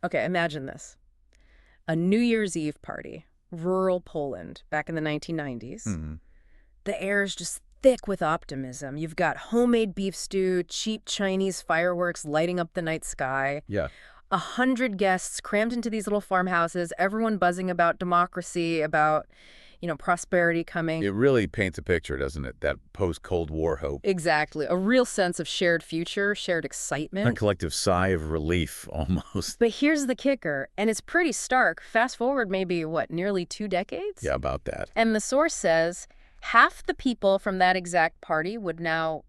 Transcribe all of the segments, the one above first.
Okay, imagine this. A New Year's Eve party, rural Poland, back in the 1990s. Hmm. The air is just thick with optimism. You've got homemade beef stew, cheap Chinese fireworks lighting up the night sky, Yeah. 100 guests crammed into these little farmhouses, everyone buzzing about democracy, about, prosperity coming. It really paints a picture, doesn't it? That post-Cold War hope. Exactly. A real sense of shared future, shared A excitement. collective sigh of relief, almost. But here's the kicker, and it's pretty stark. Fast forward maybe, nearly 2 decades? Yeah, about that. And the source says half the people from that exact party would now,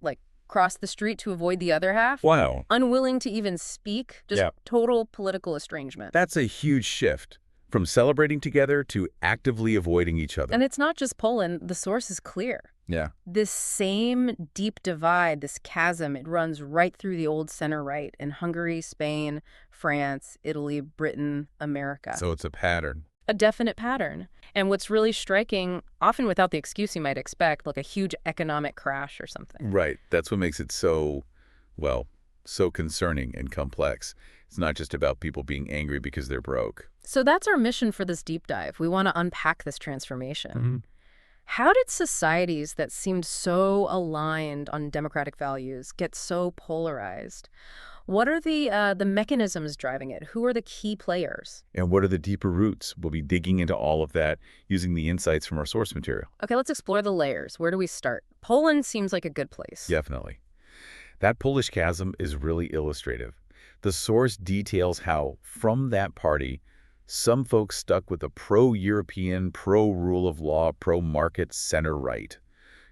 cross the street to avoid the other half. Wow. Unwilling to even speak, just Yeah. total political estrangement. That's a huge shift from celebrating together to actively avoiding each other. And it's not just Poland. The source is clear. Yeah. This same deep divide, this chasm, it runs right through the old center-right in Hungary, Spain, France, Italy, Britain, America. So it's a pattern. A definite pattern. And what's really striking, often without the excuse you might expect, like a huge economic crash or something. Right. That's what makes it so, so concerning and complex. It's not just about people being angry because they're broke. So that's our mission for this deep dive. We want to unpack this transformation. Mm-hmm. How did societies that seemed so aligned on democratic values get so polarized? What are the mechanisms driving it? Who are the key players? And what are the deeper roots? We'll be digging into all of that using the insights from our source material. Okay, let's explore the layers. Where do we start? Poland seems like a good place. Definitely. That Polish chasm is really illustrative. The source details how, from that party, some folks stuck with a pro-European, pro-rule of law, pro-market center-right.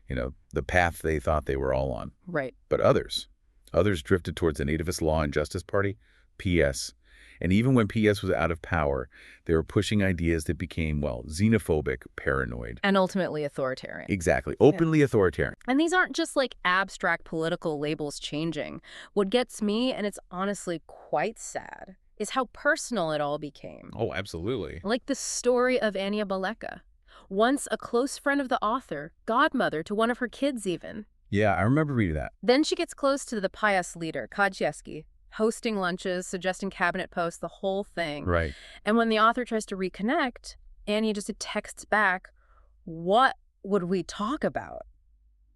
The path they thought they were all on. Right. But others drifted towards the nativist law and justice party, PS. And even when PS was out of power, they were pushing ideas that became, xenophobic, paranoid. And ultimately authoritarian. Exactly. Openly authoritarian. And these aren't just abstract political labels changing. What gets me, and it's honestly quite sad, is how personal it all became. Oh, absolutely. Like the story of Ania Baleka. Once a close friend of the author, godmother to one of her kids even. Yeah, I remember reading that. Then she gets close to the pious leader, Kaczewski, hosting lunches, suggesting cabinet posts, the whole thing. Right. And when the author tries to reconnect, Annie just texts back, "What would we talk about?"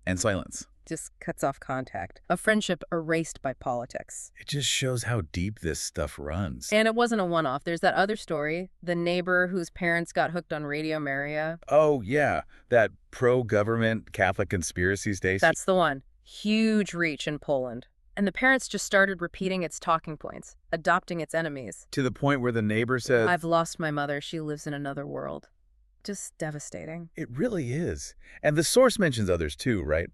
And silence. Just cuts off contact. A friendship erased by politics. It just shows how deep this stuff runs. And it wasn't a one-off. There's that other story, the neighbor whose parents got hooked on Radio Maria. Oh, yeah. That pro-government Catholic conspiracy station. That's the one. Huge reach in Poland. And the parents just started repeating its talking points, adopting its enemies. To the point where the neighbor says, "I've lost my mother. She lives in another world." Just devastating. It really is. And the source mentions others too, right?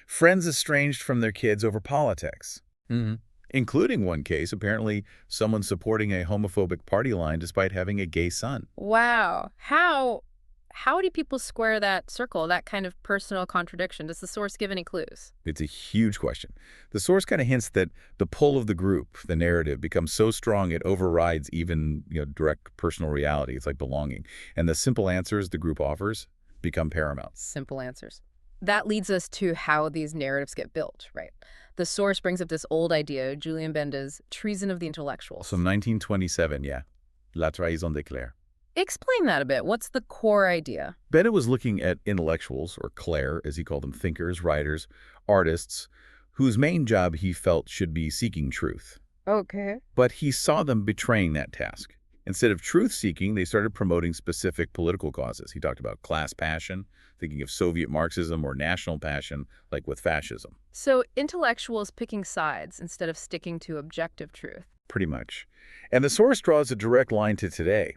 Friends estranged from their kids over politics. Mm-hmm. Including one case, apparently someone supporting a homophobic party line despite having a gay son. Wow. How do people square that circle, that kind of personal contradiction? Does the source give any clues? It's a huge question. The source kind of hints that the pull of the group, the narrative, becomes so strong it overrides even direct personal reality. It's like belonging. And the simple answers the group offers become paramount. Simple answers. That leads us to how these narratives get built, right? The source brings up this old idea, Julian Benda's treason of the intellectuals. So 1927, yeah. La trahison de Claire. Explain that a bit. What's the core idea? Bennett was looking at intellectuals, or Claire, as he called them, thinkers, writers, artists, whose main job he felt should be seeking truth. Okay. But he saw them betraying that task. Instead of truth-seeking, they started promoting specific political causes. He talked about class passion, thinking of Soviet Marxism, or national passion, like with fascism. So intellectuals picking sides instead of sticking to objective truth. Pretty much. And the source draws a direct line to today.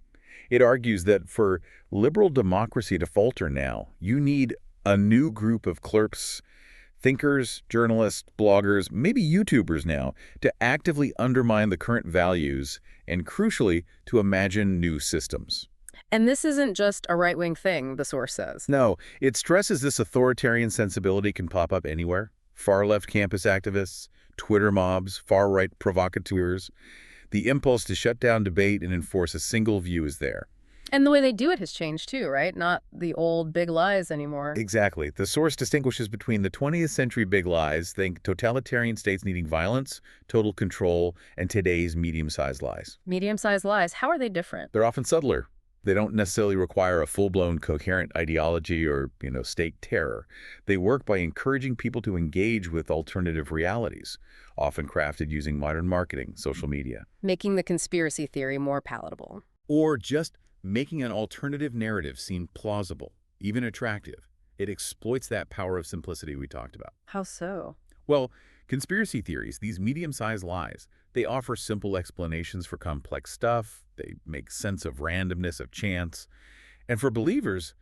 It argues that for liberal democracy to falter now, you need a new group of clerks, thinkers, journalists, bloggers, maybe YouTubers now, to actively undermine the current values and, crucially, to imagine new systems. And this isn't just a right-wing thing, the source says. No, it stresses this authoritarian sensibility can pop up anywhere. Far-left campus activists, Twitter mobs, far-right provocateurs. The impulse to shut down debate and enforce a single view is there. And the way they do it has changed too, right? Not the old big lies anymore. Exactly. The source distinguishes between the 20th century big lies, think totalitarian states needing violence, total control, and today's medium-sized lies. Medium-sized lies, how are they different? They're often subtler. They don't necessarily require a full-blown coherent ideology or, state terror. They work by encouraging people to engage with alternative realities, often crafted using modern marketing, social media. Making the conspiracy theory more palatable. Or just making an alternative narrative seem plausible, even attractive. It exploits that power of simplicity we talked about. How so? Well, conspiracy theories, these medium-sized lies, they offer simple explanations for complex stuff. They make sense of randomness, of chance. And for believers,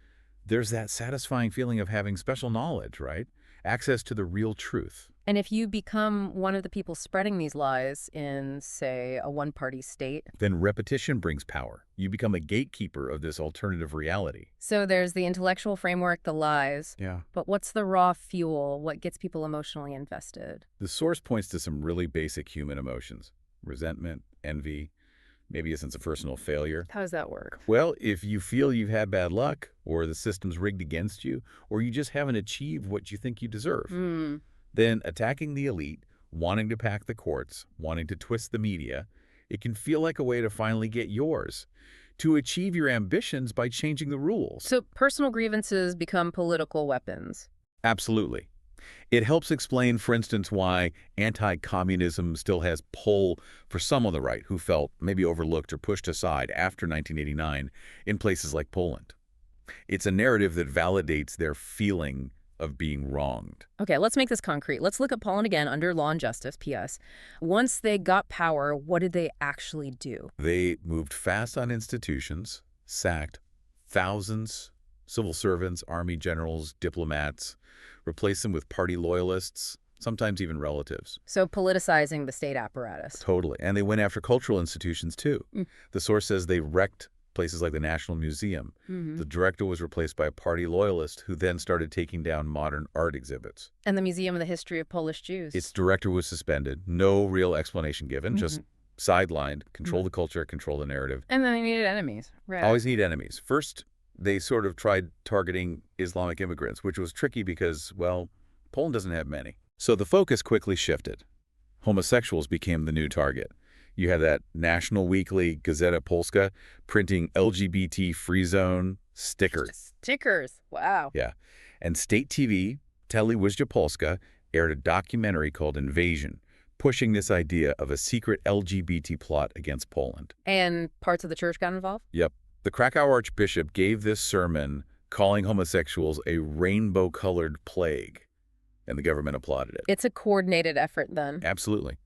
there's that satisfying feeling of having special knowledge, right? Access to the real truth. And if you become one of the people spreading these lies in, say, a one-party state? Then repetition brings power. You become a gatekeeper of this alternative reality. So there's the intellectual framework, the lies. Yeah. But what's the raw fuel? What gets people emotionally invested? The source points to some really basic human emotions. Resentment, envy, maybe a sense of personal failure. How does that work? Well, if you feel you've had bad luck, or the system's rigged against you, or you just haven't achieved what you think you deserve, then attacking the elite, wanting to pack the courts, wanting to twist the media, it can feel like a way to finally get yours, to achieve your ambitions by changing the rules. So personal grievances become political weapons. Absolutely. It helps explain, for instance, why anti-communism still has pull for some on the right who felt maybe overlooked or pushed aside after 1989 in places like Poland. It's a narrative that validates their feeling of being wronged. Okay, let's make this concrete. Let's look at Poland again under Law and Justice, PS. Once they got power, what did they actually do? They moved fast on institutions, sacked thousands, civil servants, army generals, diplomats, replaced them with party loyalists, sometimes even relatives. So politicizing the state apparatus. Totally. And they went after cultural institutions, too. The source says they wrecked places like the National Museum. The director was replaced by a party loyalist who then started taking down modern art exhibits. And the Museum of the History of Polish Jews. Its director was suspended. No real explanation given, just sidelined, control the culture, control the narrative. And then they needed enemies. Right. Always need enemies. First, they sort of tried targeting Islamic immigrants, which was tricky because, well, Poland doesn't have many. So the focus quickly shifted. Homosexuals became the new target. You had that national weekly Gazeta Polska printing LGBT free zone stickers. Stickers. Wow. Yeah. And state TV, Telewizja Polska, aired a documentary called Invasion, pushing this idea of a secret LGBT plot against Poland. And parts of the church got involved? Yep. The Krakow Archbishop gave this sermon calling homosexuals a rainbow-colored plague, and the government applauded it. It's a coordinated effort then. Absolutely.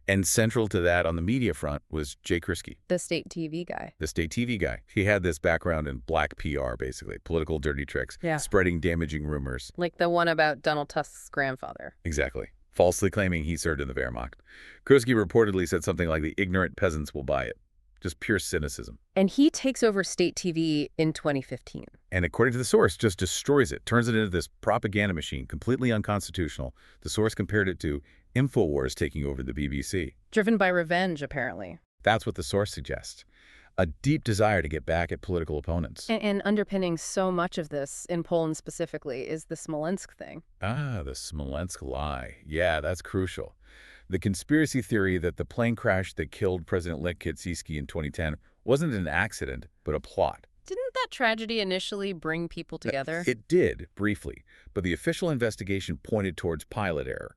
And central to that on the media front was Jay Kriski. The state TV guy. The state TV guy. He had this background in black PR, basically, political dirty tricks, spreading damaging rumors. Like the one about Donald Tusk's grandfather. Exactly. Falsely claiming he served in the Wehrmacht. Kriski reportedly said something like the ignorant peasants will buy it. Just pure cynicism. And he takes over state TV in 2015. And according to the source, just destroys it, turns it into this propaganda machine, completely unconstitutional. The source compared it to InfoWars taking over the BBC. Driven by revenge, apparently. That's what the source suggests. A deep desire to get back at political opponents. And underpinning so much of this, in Poland specifically, is the Smolensk thing. Ah, the Smolensk lie. Yeah, that's crucial. The conspiracy theory that the plane crash that killed President Lech Kaczyński in 2010 wasn't an accident, but a plot. Didn't that tragedy initially bring people together? It did, briefly, but the official investigation pointed towards pilot error,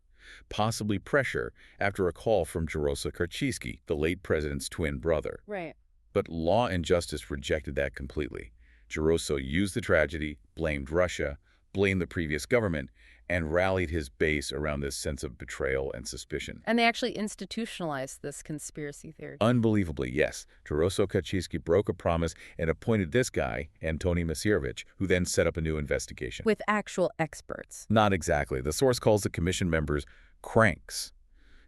possibly pressure after a call from Jarosław Kaczyński, the late president's twin brother. Right. But Law and Justice rejected that completely. Jarosław used the tragedy, blamed Russia, blamed the previous government, and rallied his base around this sense of betrayal and suspicion. And they actually institutionalized this conspiracy theory. Unbelievably, yes. Jarosław Kaczyński broke a promise and appointed this guy, Antoni Macierewicz, who then set up a new investigation. With actual experts. Not exactly. The source calls the commission members cranks.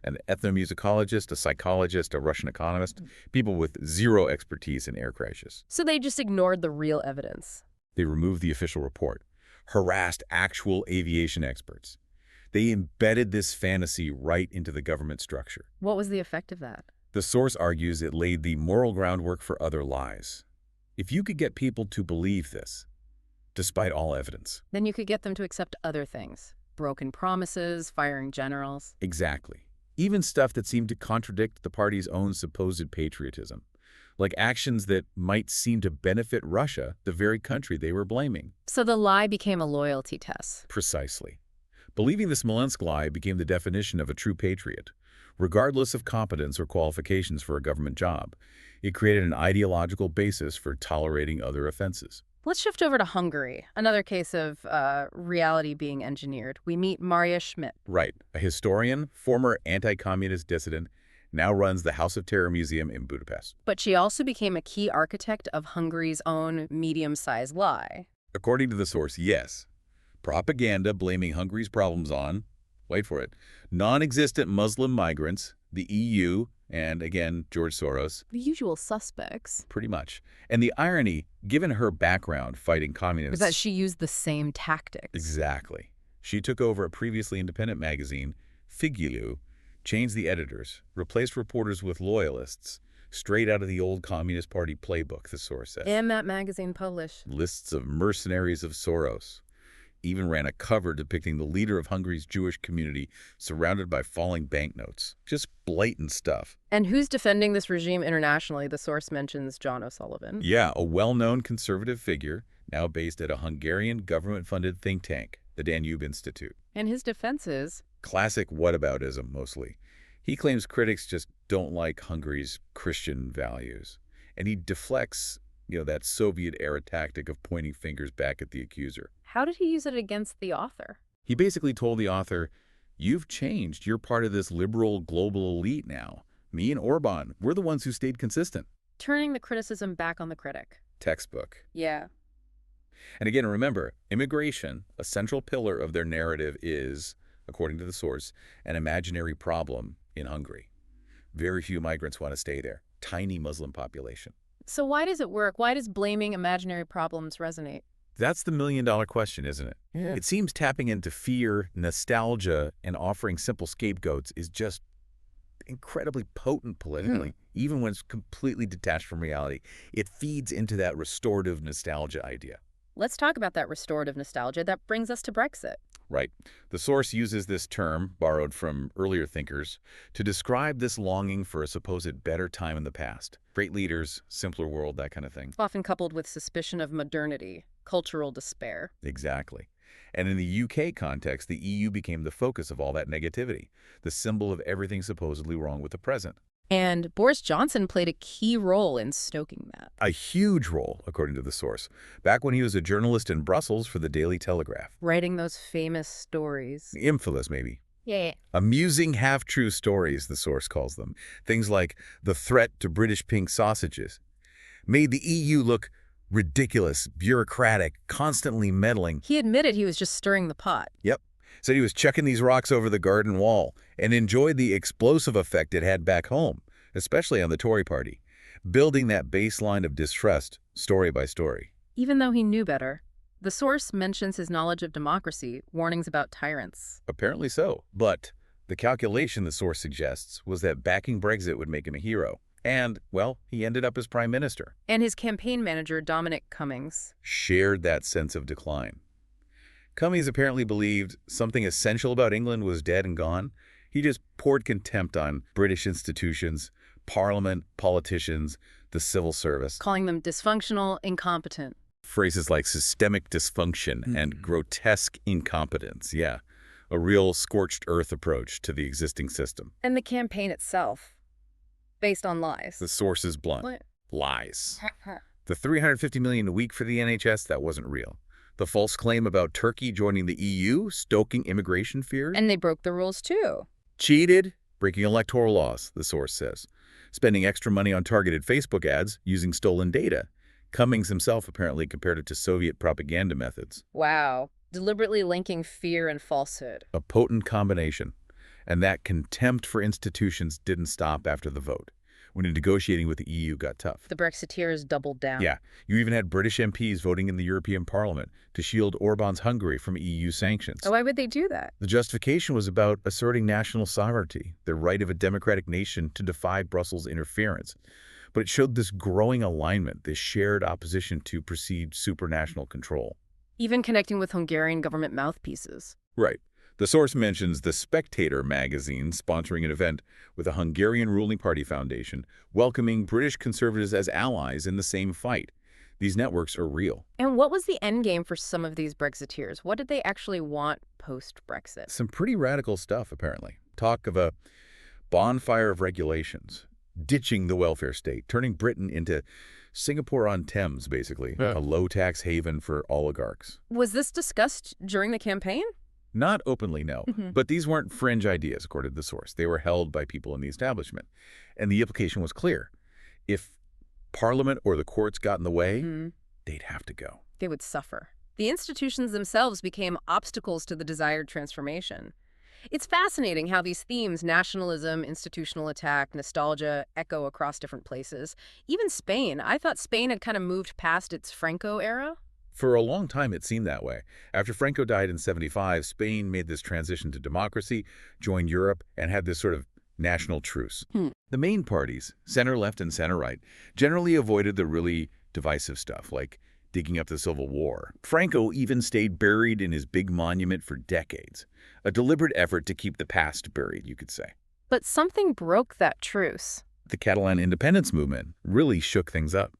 An ethnomusicologist, a psychologist, a Russian economist, people with zero expertise in air crashes. So they just ignored the real evidence. They removed the official report, harassed actual aviation experts. They embedded this fantasy right into the government structure. What was the effect of that? The source argues it laid the moral groundwork for other lies. If you could get people to believe this, despite all evidence. Then you could get them to accept other things. Broken promises, firing generals. Exactly. Even stuff that seemed to contradict the party's own supposed patriotism, like actions that might seem to benefit Russia, the very country they were blaming. So the lie became a loyalty test. Precisely. Believing the Smolensk lie became the definition of a true patriot. Regardless of competence or qualifications for a government job, it created an ideological basis for tolerating other offenses. Let's shift over to Hungary, another case of reality being engineered. We meet Maria Schmidt. Right. A historian, former anti-communist dissident, now runs the House of Terror Museum in Budapest. But she also became a key architect of Hungary's own medium-sized lie. According to the source, yes. Propaganda blaming Hungary's problems on, wait for it, non-existent Muslim migrants, the EU, and again, George Soros. The usual suspects. Pretty much. And the irony, given her background fighting communists, Was that she used the same tactics. Exactly. She took over a previously independent magazine, Figyelő, changed the editors, replaced reporters with loyalists, straight out of the old Communist Party playbook, the source said. And that magazine published Lists of mercenaries of Soros. Even ran a cover depicting the leader of Hungary's Jewish community surrounded by falling banknotes. Just blatant stuff. And who's defending this regime internationally? The source mentions John O'Sullivan. Yeah, a well-known conservative figure, now based at a Hungarian government-funded think tank, the Danube Institute. And his defense is? Classic whataboutism, mostly. He claims critics just don't like Hungary's Christian values. And he deflects, that Soviet-era tactic of pointing fingers back at the accuser. How did he use it against the author? He basically told the author, "You've changed. You're part of this liberal global elite now. Me and Orban, we're the ones who stayed consistent." Turning the criticism back on the critic. Textbook. Yeah. And again, remember, immigration, a central pillar of their narrative is, according to the source, an imaginary problem in Hungary. Very few migrants want to stay there. Tiny Muslim population. So why does it work? Why does blaming imaginary problems resonate? That's the million-dollar question, isn't it? Yeah. It seems tapping into fear, nostalgia, and offering simple scapegoats is just incredibly potent politically, even when it's completely detached from reality. It feeds into that restorative nostalgia idea. Let's talk about that restorative nostalgia. That brings us to Brexit. Right. The source uses this term, borrowed from earlier thinkers, to describe this longing for a supposed better time in the past. Great leaders, simpler world, that kind of thing. Often coupled with suspicion of modernity, cultural despair. Exactly. And in the UK context, the EU became the focus of all that negativity, the symbol of everything supposedly wrong with the present. And Boris Johnson played a key role in stoking that. A huge role, according to the source, back when he was a journalist in Brussels for the Daily Telegraph. Writing those famous stories. Infamous, maybe. Yeah. Amusing half-true stories, the source calls them. Things like the threat to British pink sausages made the EU look ridiculous, bureaucratic, constantly meddling. He admitted he was just stirring the pot. Yep. Said he was chucking these rocks over the garden wall and enjoyed the explosive effect it had back home, especially on the Tory party, building that baseline of distrust story by story. Even though he knew better. The source mentions his knowledge of democracy, warnings about tyrants. Apparently so. But the calculation the source suggests was that backing Brexit would make him a hero. And, well, he ended up as prime minister. And his campaign manager, Dominic Cummings, shared that sense of decline. Cummings apparently believed something essential about England was dead and gone. He just poured contempt on British institutions, parliament, politicians, the civil service. calling them dysfunctional, incompetent. Phrases like systemic dysfunction and grotesque incompetence. Yeah, a real scorched earth approach to the existing system. And the campaign itself, based on lies. The source is blunt. What? Lies. The $350 million a week for the NHS, that wasn't real. The false claim about Turkey joining the EU, stoking immigration fears. And they broke the rules too. Cheated, breaking electoral laws, the source says. Spending extra money on targeted Facebook ads using stolen data. Cummings himself apparently compared it to Soviet propaganda methods. Wow. Deliberately linking fear and falsehood. A potent combination. And that contempt for institutions didn't stop after the vote, when negotiating with the EU got tough. The Brexiteers doubled down. Yeah, you even had British MPs voting in the European Parliament to shield Orban's Hungary from EU sanctions. Why would they do that? The justification was about asserting national sovereignty, the right of a democratic nation to defy Brussels' interference. But it showed this growing alignment, this shared opposition to perceived supranational control. Even connecting with Hungarian government mouthpieces. Right. The source mentions The Spectator magazine sponsoring an event with a Hungarian ruling party foundation, welcoming British conservatives as allies in the same fight. These networks are real. And what was the end game for some of these Brexiteers? What did they actually want post-Brexit? Some pretty radical stuff, apparently. Talk of a bonfire of regulations, ditching the welfare state, turning Britain into Singapore-on-Thames, basically, Yeah. a low-tax haven for oligarchs. Was this discussed during the campaign? Not openly, no. But these weren't fringe ideas, according to the source. They were held by people in the establishment. And the implication was clear. If Parliament or the courts got in the way, they'd have to go. They would suffer. The institutions themselves became obstacles to the desired transformation. It's fascinating how these themes, nationalism, institutional attack, nostalgia, echo across different places. Even Spain. I thought Spain had kind of moved past its Franco era. For a long time, it seemed that way. After Franco died in '75, Spain made this transition to democracy, joined Europe, and had this sort of national truce. The main parties, center-left and center-right, generally avoided the really divisive stuff, like digging up the Civil War. Franco even stayed buried in his big monument for decades, a deliberate effort to keep the past buried, you could say. But something broke that truce. The Catalan independence movement really shook things up,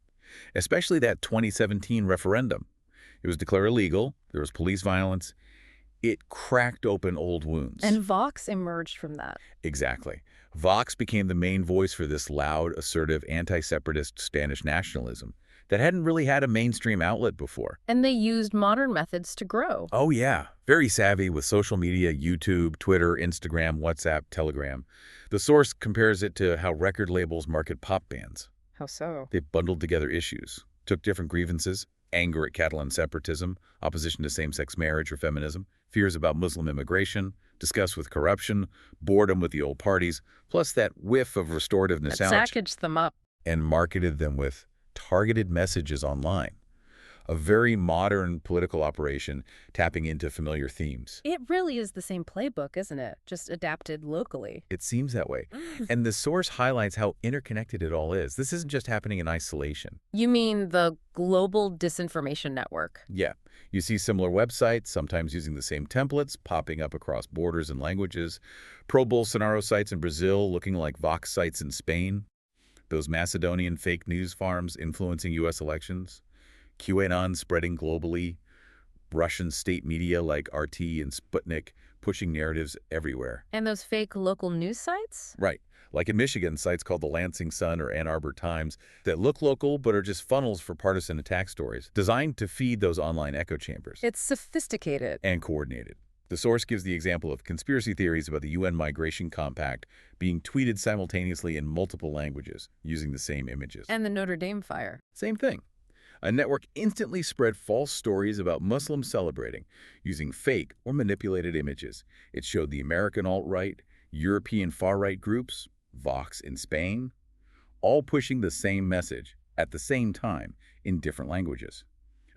especially that 2017 referendum. It was declared illegal, there was police violence. It cracked open old wounds. And Vox emerged from that. Exactly. Vox became the main voice for this loud, assertive, anti-separatist Spanish nationalism that hadn't really had a mainstream outlet before. And they used modern methods to grow. Oh, yeah. Very savvy with social media, YouTube, Twitter, Instagram, WhatsApp, Telegram. The source compares it to how record labels market pop bands. How so? They bundled together issues, took different grievances, anger at Catalan separatism, opposition to same-sex marriage or feminism, fears about Muslim immigration, disgust with corruption, boredom with the old parties, plus that whiff of restorative nostalgia, Packaged them up. and marketed them with targeted messages online. A very modern political operation tapping into familiar themes. It really is the same playbook, isn't it? Just adapted locally. It seems that way. And the source highlights how interconnected it all is. This isn't just happening in isolation. You mean the global disinformation network? Yeah. You see similar websites, sometimes using the same templates, popping up across borders and languages. Pro-Bolsonaro sites in Brazil looking like Vox sites in Spain. Those Macedonian fake news farms influencing U.S. elections. QAnon spreading globally. Russian state media like RT and Sputnik pushing narratives everywhere. And those fake local news sites? Right. Like in Michigan, sites called the Lansing Sun or Ann Arbor Times that look local but are just funnels for partisan attack stories, designed to feed those online echo chambers. It's sophisticated. And coordinated. The source gives the example of conspiracy theories about the UN Migration Compact being tweeted simultaneously in multiple languages using the same images. And the Notre Dame fire. Same thing. A network instantly spread false stories about Muslims celebrating using fake or manipulated images. It showed the American alt-right, European far-right groups, Vox in Spain, all pushing the same message at the same time in different languages.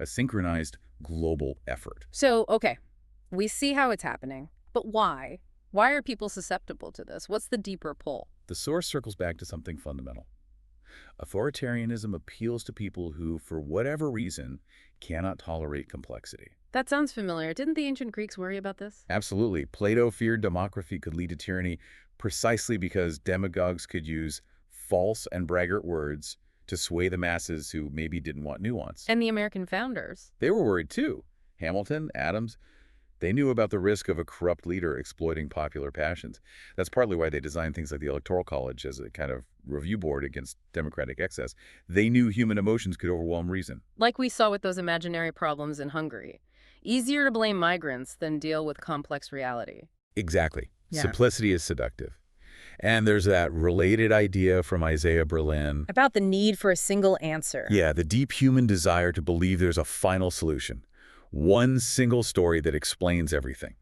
A synchronized global effort. So, okay, we see how it's happening, but why? Why are people susceptible to this? What's the deeper pull? The source circles back to something fundamental. Authoritarianism appeals to people who, for whatever reason, cannot tolerate complexity. That sounds familiar. Didn't the ancient Greeks worry about this? Absolutely. Plato feared democracy could lead to tyranny precisely because demagogues could use false and braggart words to sway the masses who maybe didn't want nuance. And the American founders. They were worried too. Hamilton, Adams, they knew about the risk of a corrupt leader exploiting popular passions. That's partly why they designed things like the Electoral College as a kind of review board against democratic excess. They knew human emotions could overwhelm reason. Like we saw with those imaginary problems in Hungary. Easier to blame migrants than deal with complex reality. Exactly. Yeah. Simplicity is seductive. And there's that related idea from Isaiah Berlin. About the need for a single answer. Yeah, the deep human desire to believe there's a final solution. One single story that explains everything.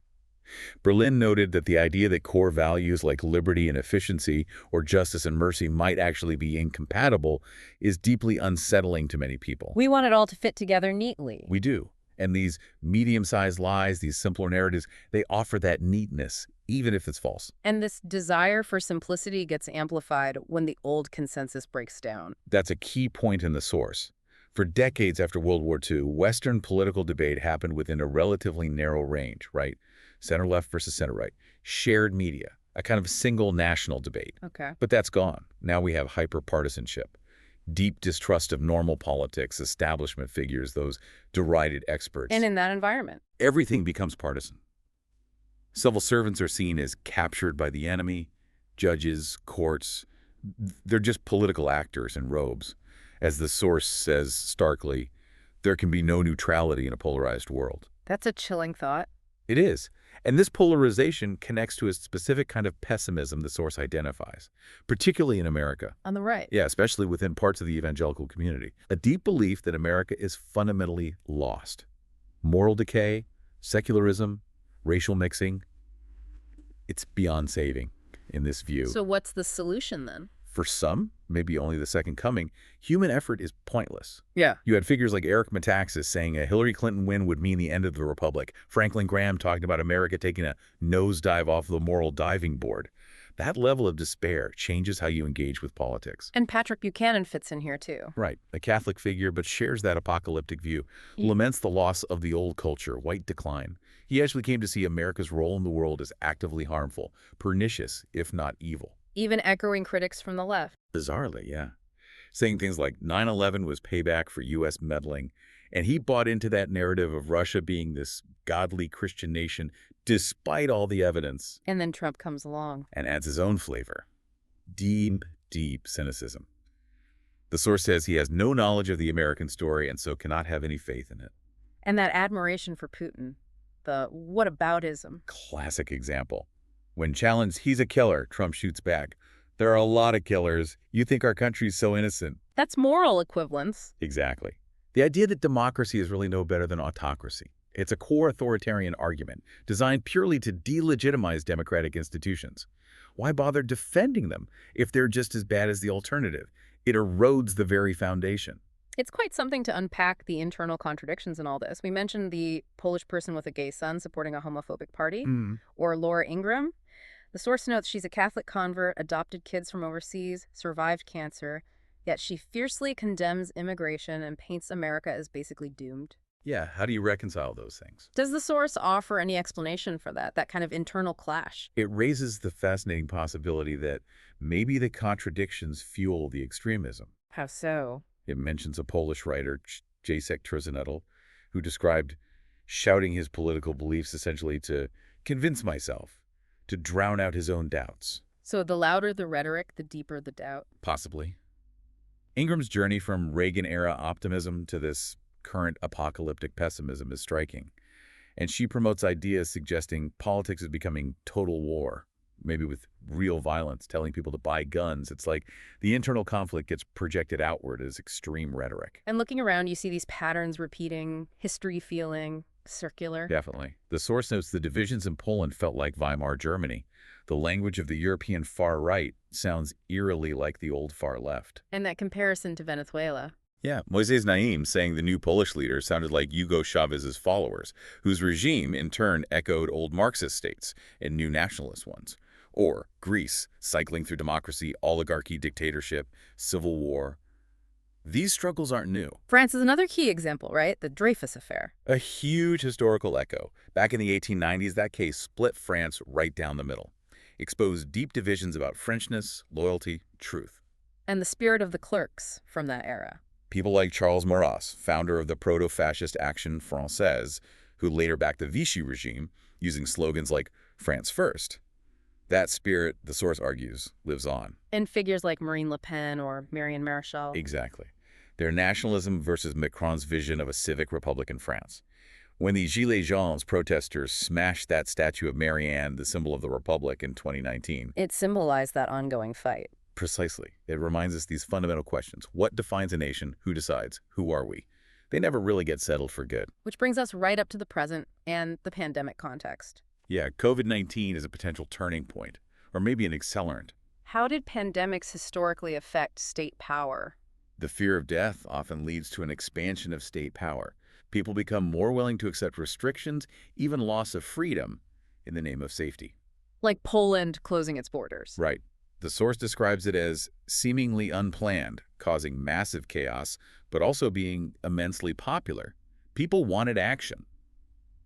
Berlin noted that the idea that core values like liberty and efficiency or justice and mercy might actually be incompatible is deeply unsettling to many people. We want it all to fit together neatly. We do. And these medium-sized lies, these simpler narratives, they offer that neatness, even if it's false. And this desire for simplicity gets amplified when the old consensus breaks down. That's a key point in the source. For decades after World War II, Western political debate happened within a relatively narrow range, right? Center-left versus center-right. Shared media, a kind of single national debate. Okay. But that's gone. Now we have hyper-partisanship, deep distrust of normal politics, establishment figures, those derided experts. And in that environment, Everything becomes partisan. Civil servants are seen as captured by the enemy. Judges, courts, they're just political actors in robes. As the source says starkly, there can be no neutrality in a polarized world. that's a chilling thought. It is. And this polarization connects to a specific kind of pessimism the source identifies, particularly in America. On the right. Yeah, especially within parts of the evangelical community. A deep belief that America is fundamentally lost. Moral decay, secularism, racial mixing, it's beyond saving in this view. So what's the solution then? For some, maybe only the second coming, human effort is pointless. Yeah. You had figures like Eric Metaxas saying a Hillary Clinton win would mean the end of the republic. Franklin Graham talking about America taking a nosedive off the moral diving board. That level of despair changes how you engage with politics. And Patrick Buchanan fits in here too. Right, a Catholic figure, but shares that apocalyptic view, laments the loss of the old culture, white decline. He actually came to see America's role in the world as actively harmful, pernicious, if not evil. Even echoing critics from the left. Bizarrely, yeah. Saying things like 9/11 was payback for U.S. meddling, and he bought into that narrative of Russia being this godly Christian nation despite all the evidence, And then Trump comes along. and adds his own flavor. Deep, deep cynicism. The source says he has no knowledge of the American story and so cannot have any faith in it. And that admiration for Putin. The whataboutism. Classic example. When challenged, he's a killer, Trump shoots back. There are a lot of killers. You think our country's so innocent. That's moral equivalence. Exactly. The idea that democracy is really no better than autocracy. It's a core authoritarian argument designed purely to delegitimize democratic institutions. Why bother defending them if they're just as bad as the alternative? It erodes the very foundation. It's quite something to unpack the internal contradictions in all this. We mentioned the Polish person with a gay son supporting a homophobic party, or Laura Ingraham. The source notes she's a Catholic convert, adopted kids from overseas, survived cancer, yet she fiercely condemns immigration and paints America as basically doomed. Yeah, how do you reconcile those things? Does the source offer any explanation for that kind of internal clash? It raises the fascinating possibility that maybe the contradictions fuel the extremism. How so? It mentions a Polish writer, Jacek Trzynetl, who described shouting his political beliefs essentially to convince myself, to drown out his own doubts. So the louder the rhetoric, the deeper the doubt. Possibly. Ingram's journey from Reagan-era optimism to this current apocalyptic pessimism is striking. And she promotes ideas suggesting politics is becoming total war, maybe with real violence, telling people to buy guns. It's like the internal conflict gets projected outward as extreme rhetoric. And looking around, you see these patterns repeating, history feeling circular. Definitely. The source notes the divisions in Poland felt like Weimar Germany. The language of the European far right sounds eerily like the old far left. And that comparison to Venezuela. Yeah, Moises Naim saying the new Polish leader sounded like Hugo Chávez's followers, whose regime in turn echoed old Marxist states and new nationalist ones. Or Greece, cycling through democracy, oligarchy, dictatorship, civil war. These struggles aren't new. France is another key example, right? The Dreyfus Affair. A huge historical echo. Back in the 1890s, that case split France right down the middle, exposed deep divisions about Frenchness, loyalty, truth. And the spirit of the clerks from that era. People like Charles Maurras, founder of the proto-fascist Action Française, who later backed the Vichy regime using slogans like France First. That spirit, the source argues, lives on. And figures like Marine Le Pen or Marion Maréchal. Exactly. Their nationalism versus Macron's vision of a civic republic in France. When the Gilets Jaunes protesters smashed that statue of Marianne, the symbol of the republic, in 2019. It symbolized that ongoing fight. Precisely. It reminds us these fundamental questions. What defines a nation? Who decides? Who are we? They never really get settled for good. Which brings us right up to the present and the pandemic context. Yeah, COVID-19 is a potential turning point, or maybe an accelerant. How did pandemics historically affect state power? The fear of death often leads to an expansion of state power. People become more willing to accept restrictions, even loss of freedom, in the name of safety. Like Poland closing its borders. Right. The source describes it as seemingly unplanned, causing massive chaos, but also being immensely popular. People wanted action.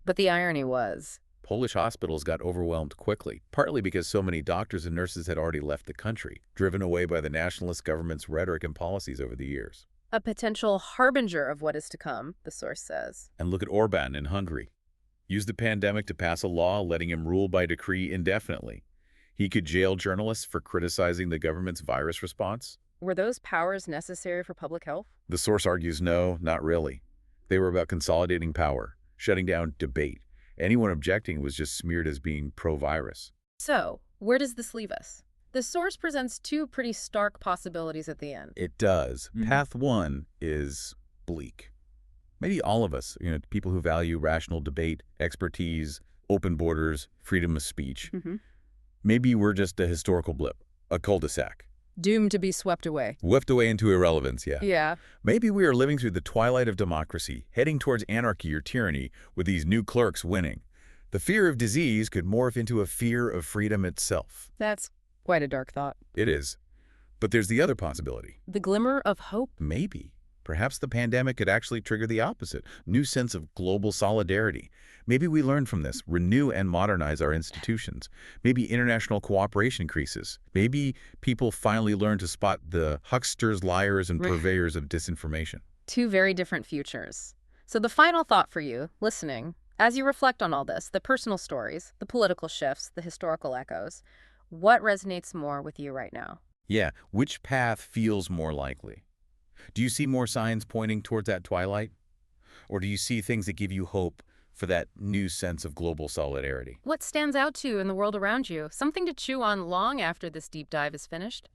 But the irony was, Polish hospitals got overwhelmed quickly, partly because so many doctors and nurses had already left the country, driven away by the nationalist government's rhetoric and policies over the years. a potential harbinger of what is to come, the source says. And look at Orban in Hungary. Used the pandemic to pass a law letting him rule by decree indefinitely. He could jail journalists for criticizing the government's virus response. Were those powers necessary for public health? The source argues no, not really. They were about consolidating power, shutting down debate. Anyone objecting was just smeared as being pro-virus. So, where does this leave us? The source presents two pretty stark possibilities at the end. It does. Path one is bleak. Maybe all of us, people who value rational debate, expertise, open borders, freedom of speech. Maybe we're just a historical blip, a cul-de-sac. Doomed to be swept away. Whipped away into irrelevance, yeah. Yeah. Maybe we are living through the twilight of democracy, heading towards anarchy or tyranny, with these new clerks winning. The fear of disease could morph into a fear of freedom itself. That's quite a dark thought. It is. But there's the other possibility. The glimmer of hope? Maybe. Perhaps the pandemic could actually trigger the opposite, new sense of global solidarity. Maybe we learn from this, renew and modernize our institutions. Maybe international cooperation increases. Maybe people finally learn to spot the hucksters, liars, and purveyors of disinformation. Two very different futures. So the final thought for you, listening, as you reflect on all this, the personal stories, the political shifts, the historical echoes, what resonates more with you right now? Yeah, which path feels more likely? Do you see more signs pointing towards that twilight? Or do you see things that give you hope for that new sense of global solidarity? What stands out to you in the world around you? Something to chew on long after this deep dive is finished?